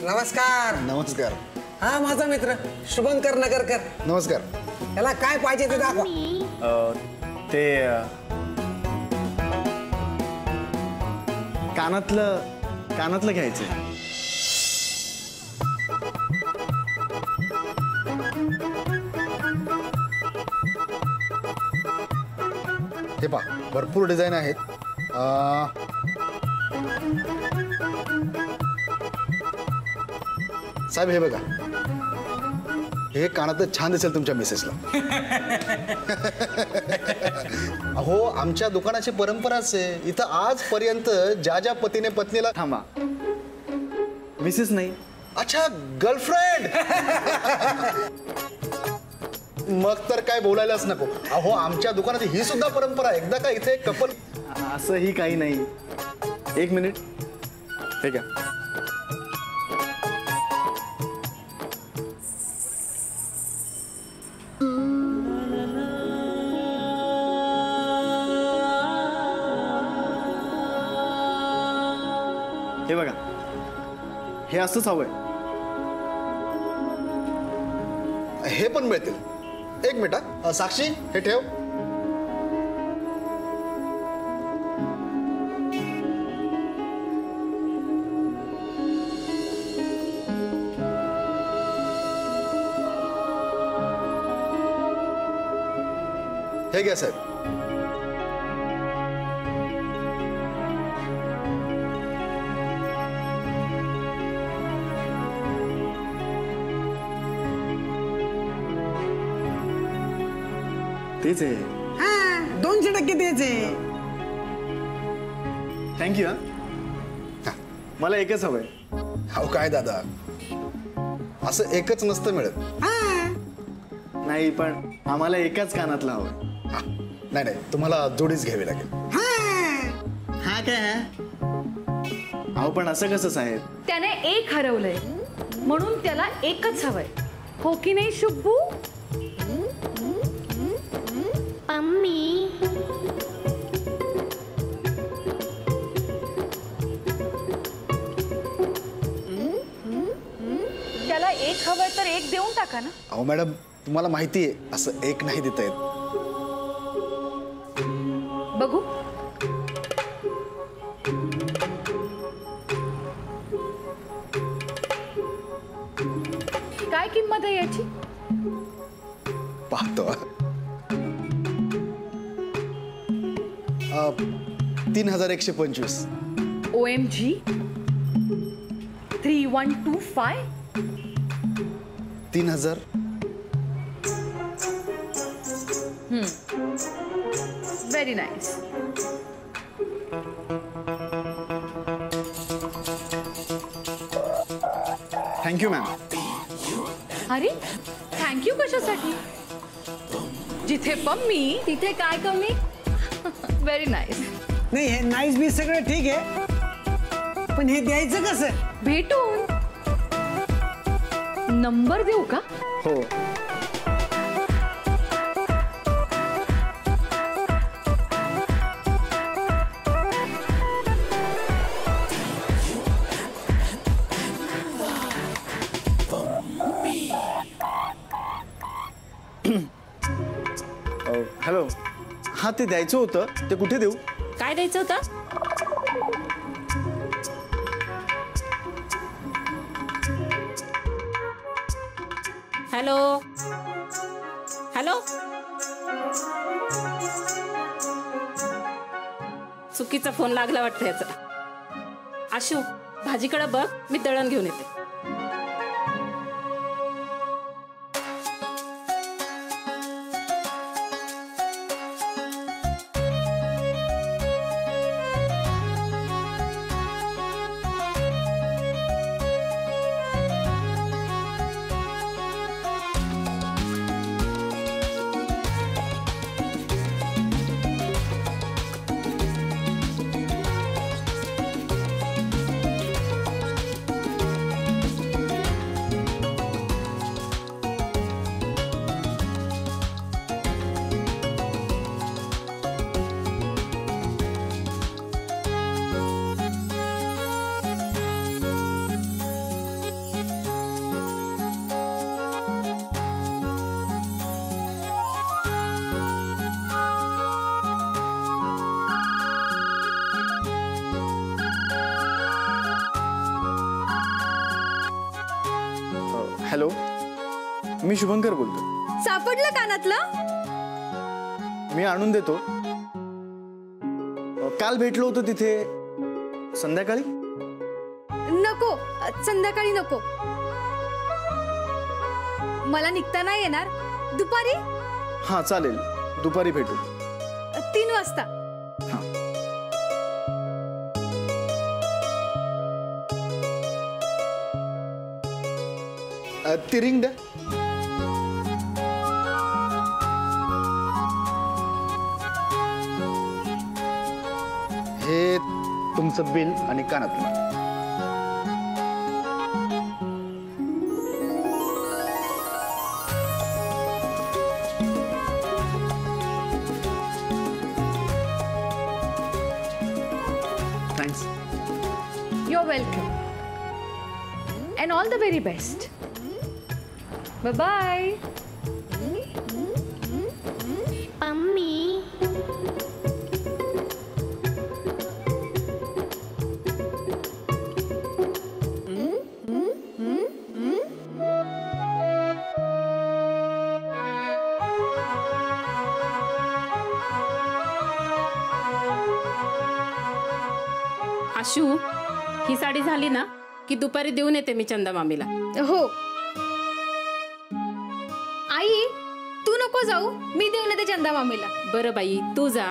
नमस्कार. नमस्कार. हा माझा मित्र शुभंकर नगरकर. नमस्कार. त्याला काय पाहिजे ते दाखवा. ते कानातलं घ्यायचंय. हे पहा भरपूर डिझाईन आहेत. साहेब हे बघा, हे कानात छान दिसेल तुमच्या मिसेसला. अहो आमच्या दुकानाची परंपराच आहे. इथं आजपर्यंत ज्या ज्या पतीने पत्नीला. थांबा, मिसेस नाही. अच्छा, गर्लफ्रेंड. मग तर काय बोलायलाच नको. अहो आमच्या दुकानाची ही सुद्धा परंपरा आहे. एकदा का इथे कपल. असंही काही नाही. एक मिनिट. ठीक आहे. हे बघा, हे असंच हवंय. हे पण मिळतील. एक मिनिट. साक्षी हे ठेव. हे घ्या साहेब. तेच आहे. 200% द्यायचे. थँक्यू. मला एकच हवंय. अहो काय दादा, असं एकच नसतं मिळत. नाही, पण आम्हाला एकाच कानातलं हवं. नाही नाही, तुम्हाला जोडीच घ्यावी लागेल. हा काय? अहो पण असं कसं साहेब? त्याने एक हरवलंय म्हणून त्याला एकच हवंय. हो की नाही शुभू? मम्मी, त्याला एक हवंय तर एक देऊन टाका ना. अहो मॅडम, तुम्हाला माहिती आहे असं एक नाही देता येत. बघू. काय किंमत आहे याची? पाहतो. 3125. OMG 3125. 3000. Very nice. Thank you ma'am. अरे थँक्यू कशासाठी? जिथे पम्मी तिथे काय कमी. Very nice. नाही हे नाईस बी सगळं ठीक आहे, पण हे द्यायचं कसं? भेटून. नंबर देऊ का? हो. हॅलो. हा ते द्यायचं होतं, ते कुठे देऊ? काय द्यायचं होतं? Hello hello. चुकीचा फोन लागला वाटतं याचा. आशू, भाजीकडे बघ, मी दळण घेऊन येते. हॅलो, मी शुभंकर बोलतो. सापडलं कानातलं? मी आणून देतो. काल भेटलो होतो तिथे. संध्याकाळी? नको, संध्याकाळी नको. मला निघता नाही येणार. दुपारी? हां चालेल, दुपारी भेटू. 3 वाजता. हां. ती रिंग द्या. हे तुमचं बिल आणि कानातलं. Thanks. You're welcome. And all the very best. Bye-bye. Mummy. Ashu, ही साडी झाली ना की दुपारी देऊन येते मी चंदा मामीला. हो. आई, तू नको जाऊ. मी देऊन येते चंदा मामीला. बरं बाई, तू जा.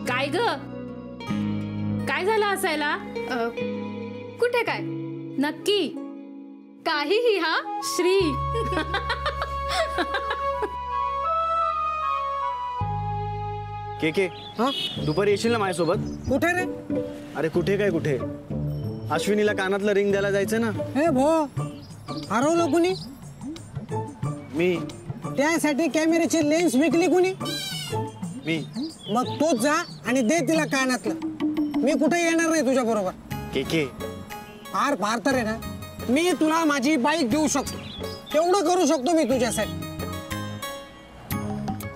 काय ग, काय झालं असायला? कुठे काय? नक्की काहीही. हा श्री. के हा? दुपारी येशील ना माझ्यासोबत? कुठे रे? अरे कुठे काय कुठे, अश्विनीला कानातलं रिंग द्यायला जायचं ना. हे भो, हरवलं कुणी? मी त्यासाठी कॅमेऱ्याची लेन्स विकली कुणी? मी मग तूच जा आणि दे तिला कानातलं. मी कुठे येणार नाही तुझ्या बरोबर. के फार फार तर आहे ना, मी तुला माझी बाईक देऊ शकतो. तेवढं करू शकतो मी तुझ्यासाठी.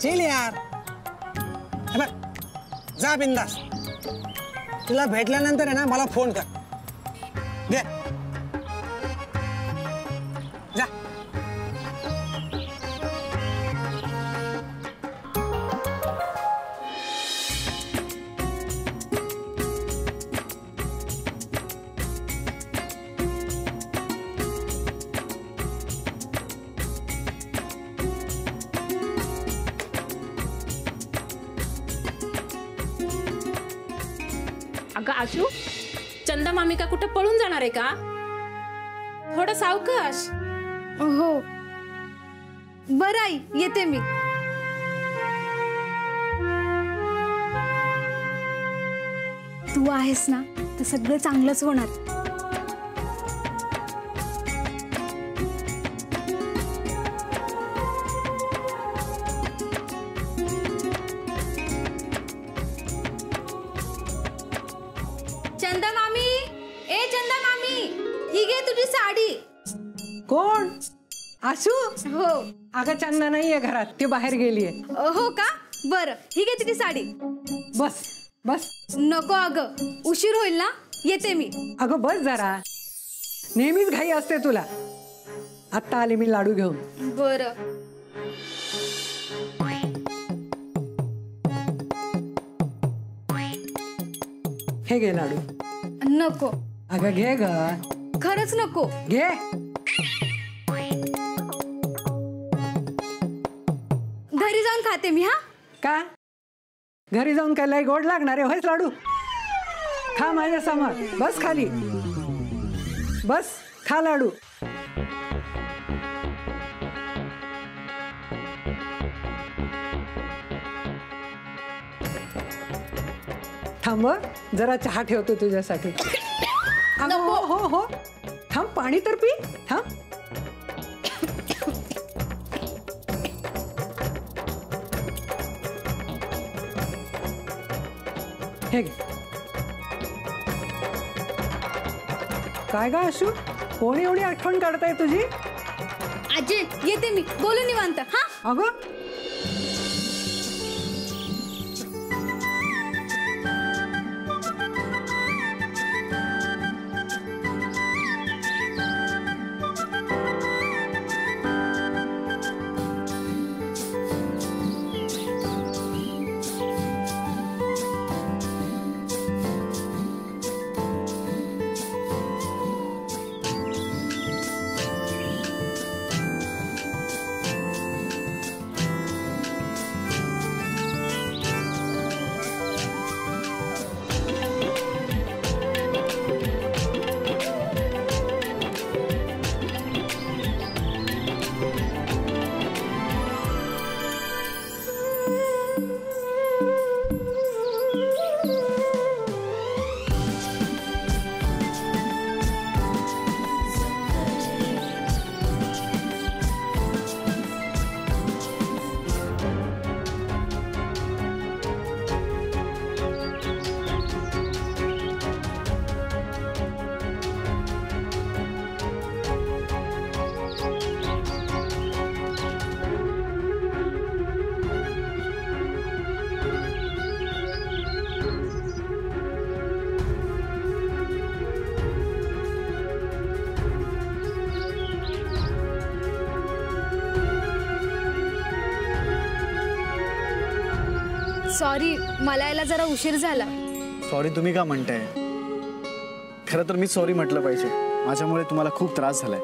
चल यार. हे बघ, जा बिंदास. तुला भेटल्यानंतर आहे ना मला फोन कर. दे जा. अगं आशू, चंदा मामी का कुठं पळून जाणार आहे का? थोडं सावकाश. हो. बरं आई, येते मी. तू आहेस ना तर सगळं चांगलंच होणार. चंदा मामी, ए चंदा मामी, ही घे तुझी साडी. कोण? आशू? हो. अगं चंदा नाहीये घरात, ती बाहेर गेलीये. हो का? बरं, ही घे तुझी साडी. बस बस. नको अगं, उशीर होईल ना. येते मी. अगं बस जरा, नेहमीच घाई असते तुला. आत्ता आले मी लाडू घेऊन. बरं. हे घे लाडू. नको. अगं घे ग. खरंच नको. घे. घरी जाऊन खाते मी. हा का? घरी जाऊन काय लय गोड लागणार आहे होयच लाडू? खा माझ्या समोर. बस खाली. बस खा लाडू. थांब, जरा चहा ठेवतो तुझ्यासाठी. अगं, हो हो हो, थांब, पाणी तर पी. थांब. हे घे. काय गा आशू, कोणी एवढी आठवण काढताय तुझी? आजी, येते मी. बोलू निवांत. हा अगं सॉरी, मला यायला जरा उशीर झाला. सॉरी तुम्ही का म्हणताय? खरं तर मी सॉरी म्हटलं पाहिजे. माझ्यामुळे तुम्हाला खूप त्रास झालाय.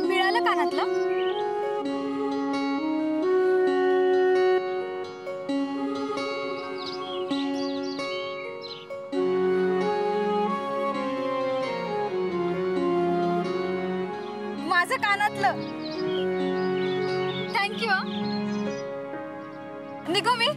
मिळालं कानातलं? माझं कानातलं. थँक्यू. निघू मी?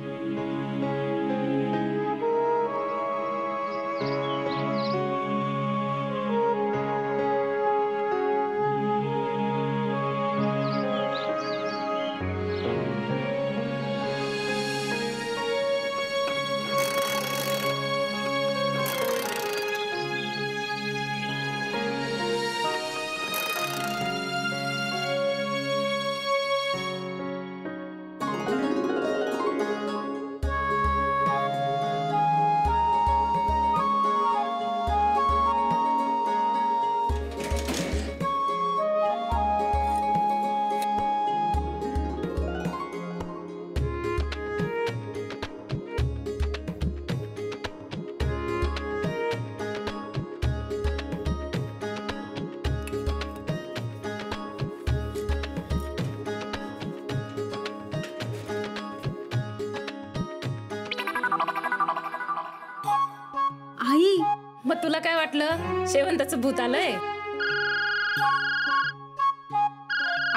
आई, मग तुला काय वाटलं शेवंताचं भूत आलंय?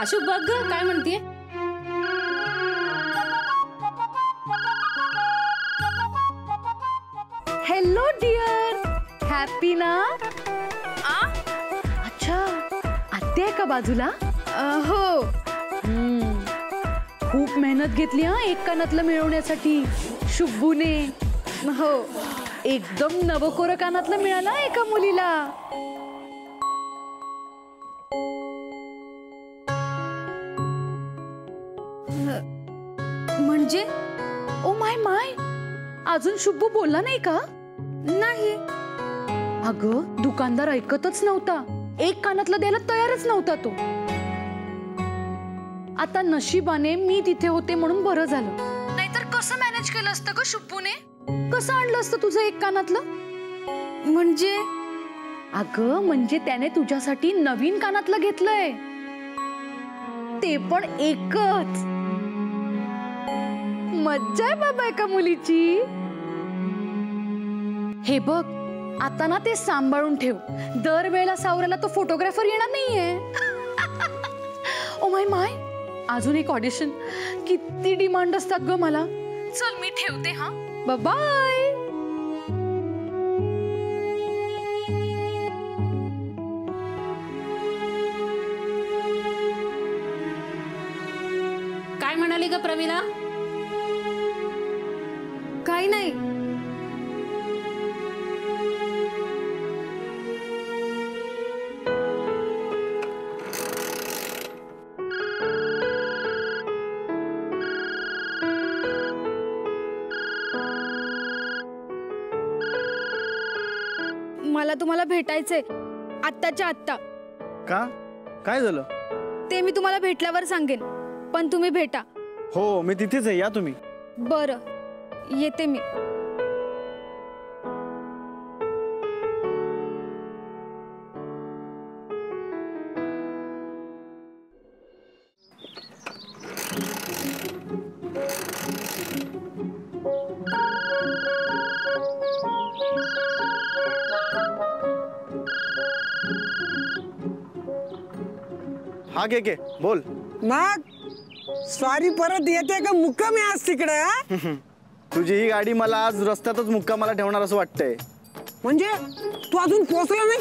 आशू बघ ग काय म्हणतीये. हेलो डियर, हॅपी ना? अच्छा, आत्या आहे का बाजूला? हो. खूप मेहनत घेतली हा एक कानातलं मिळवण्यासाठी शुभूने. हो. एकदम नवकोर कानातलं मिळालं एका मुलीला. म्हणजे? ओ माय माय, अजून शुभू बोलला नाही का? नाही. अगं दुकानदार ऐकतच नव्हता. एक कानातलं द्यायला तयारच नव्हता तो. आता नशिबाने मी तिथे होते म्हणून बरं झालं. नाहीतर कसं मॅनेज केलं असतं ग शुभूने? कसं आणलं असतं तुझं एक कानातलं? म्हणजे? अगं म्हणजे त्याने तुझ्यासाठी नवीन कानातलं घेतलंय, ते पण एकच. मज्जा आहे बाबा एका मुलीची. हे बघ आता ना ते सांभाळून ठेव. दरवेळेला सावरायला तो फोटोग्राफर येणार नाहीये. ओ माय माय, अजून एक ऑडिशन. किती डिमांड असतात ग मला. चल मी ठेवते हा. बाय. काय म्हणाली ग प्रवीणा? काही नाही. मला तुम्हाला भेटायचंय आत्ताच्या आत्ता. का? काय झालं? ते मी तुम्हाला भेटल्यावर सांगेन, पण तुम्ही भेटा. हो मी तिथेच आहे, या तुम्ही. बरं, येते मी. हा घे बोल. मग स्वारी परत येते का मुक्कामी आज तिकडे? तुझी ही गाडी मला आज रस्त्यातच मुक्कामाला ठेवणार असं वाटतंय. म्हणजे तू अजून पोहोचला नाही?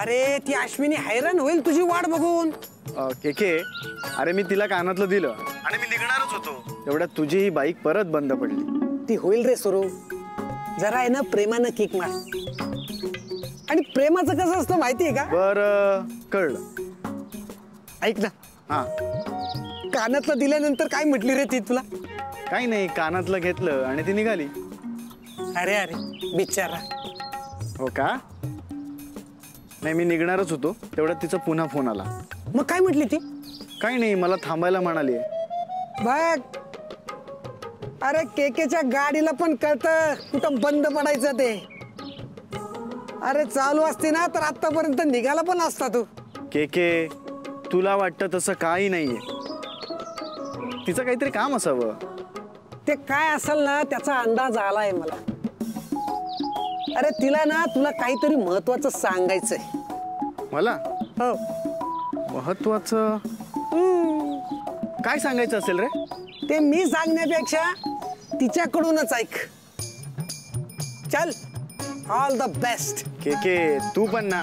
अरे ती अश्विनी हैराण होईल तुझी वाट बघून. केके, अरे मी तिला कानातलं दिलं आणि मी निघणारच होतो, एवढ्यात तुझी ही बाईक परत बंद पडली. ती होईल रे सुरू. जरा आहे ना प्रेमानं किक मार. आणि प्रेमाचं कसं असतं माहितीये का? बरं कळलं. ऐक ना, हा कानातलं दिल्यानंतर काय म्हटली रे ती तुला? काही नाही, कानातलं घेतलं आणि ती निघाली. अरे अरे बिचारा. हो का? नाही मी निघणारच होतो, तेवढ्यात तिचा पुन्हा फोन आला. मग काय म्हटली ती? काही नाही, मला थांबायला म्हणाली. बघ अरे केकेच्या गाडीला पण कळतं कुठं बंद पडायचं ते. अरे चालू असते ना तर आतापर्यंत निघाला पण असता तू. के तुला वाटतं तसं काही नाहीये. तिचं काहीतरी काम असावं. ते काय असेल ना त्याचा अंदाज आलाय मला. अरे तिला ना तुला काहीतरी महत्वाचं सांगायचंय. मला हो. महत्वाचं काय सांगायचं असेल रे? ते मी सांगण्यापेक्षा तिच्याकडूनच ऐक. चल, ऑल द बेस्ट. के तू पण ना.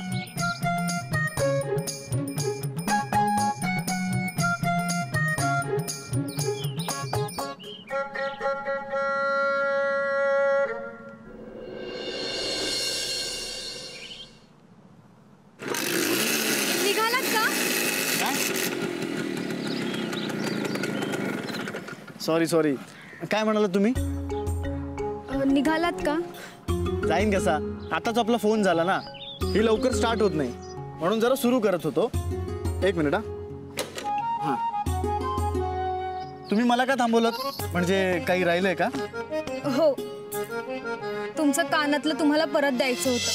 निघालात का? सॉरी काय म्हणाला तुम्ही? निघालात का? जाईन कसा, आताच आपला फोन झाला ना. ही लवकर स्टार्ट होत नाही म्हणून जरा सुरू करत होतो. एक मिनिट. हा तुम्ही मला का थांबवलं? म्हणजे काही राहिलंय का? हो, तुमचं कानातलं तुम्हाला परत द्यायचं होतं.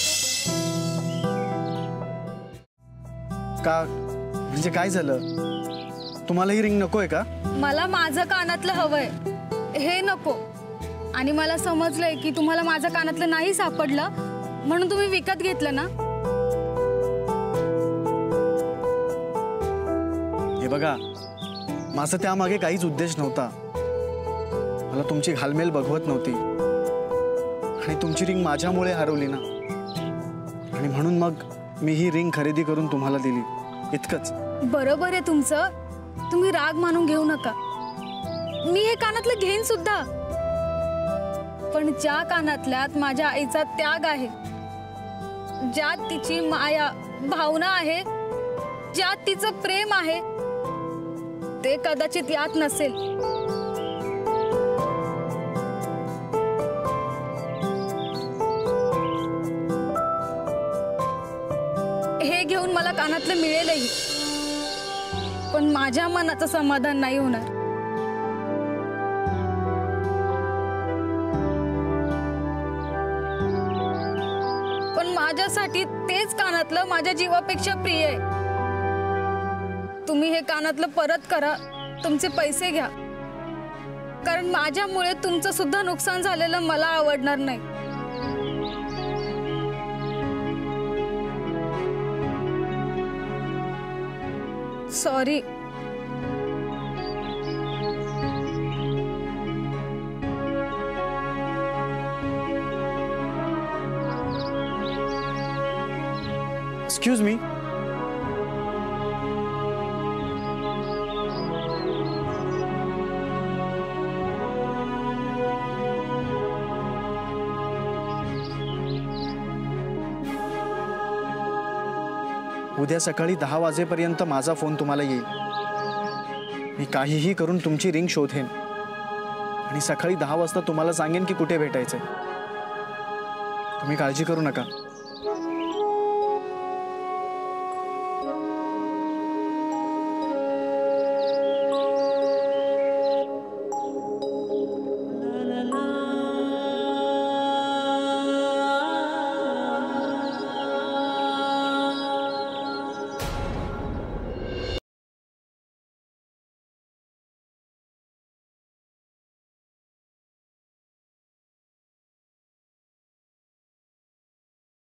का म्हणजे काय झालं? तुम्हाला ही रिंग नकोय का? मला माझं कानातलं हवंय, हे नको. आणि मला समजलंय की तुम्हाला माझं कानातलं नाही सापडलं म्हणून तुम्ही विकत घेतलं ना. हे बघा, माझं त्यामागे काहीच उद्देश नव्हता. मला तुमची घालमेल बघवत नव्हती आणि तुमची रिंग माझ्यामुळे हरवली ना. आणि म्हणून मग मी ही रिंग खरेदी करून तुम्हाला दिली, इतकंच. बरोबर आहे तुमचं, तुम्ही राग मानून घेऊ नका. मी हे कानातलं घेईन सुद्धा. पण ज्या कानातल्यात माझ्या आईचा त्याग आहे, ज्यात तिची माया भावना आहे, ज्यात तिचं प्रेम आहे, ते कदाचित यात नसेल. हे घेऊन मला कानातलं मिळेलही, पण माझ्या मनाचं समाधान नाही होणार. पण माझ्यासाठी तेच कानातलं माझ्या जीवापेक्षा प्रिय आहे. तुम्ही हे कानातलं परत करा, तुमचे पैसे घ्या, कारण माझ्यामुळे तुमचं सुद्धा नुकसान झालेलं मला आवडणार नाही. सॉरी. Excuse me. उद्या सकाळी 10 वाजेपर्यंत माझा फोन तुम्हाला येईल. मी काहीही करून तुमची रिंग शोधेन आणि सकाळी 10 वाजता तुम्हाला सांगेन की कुठे भेटायचंय. तुम्ही काळजी करू नका.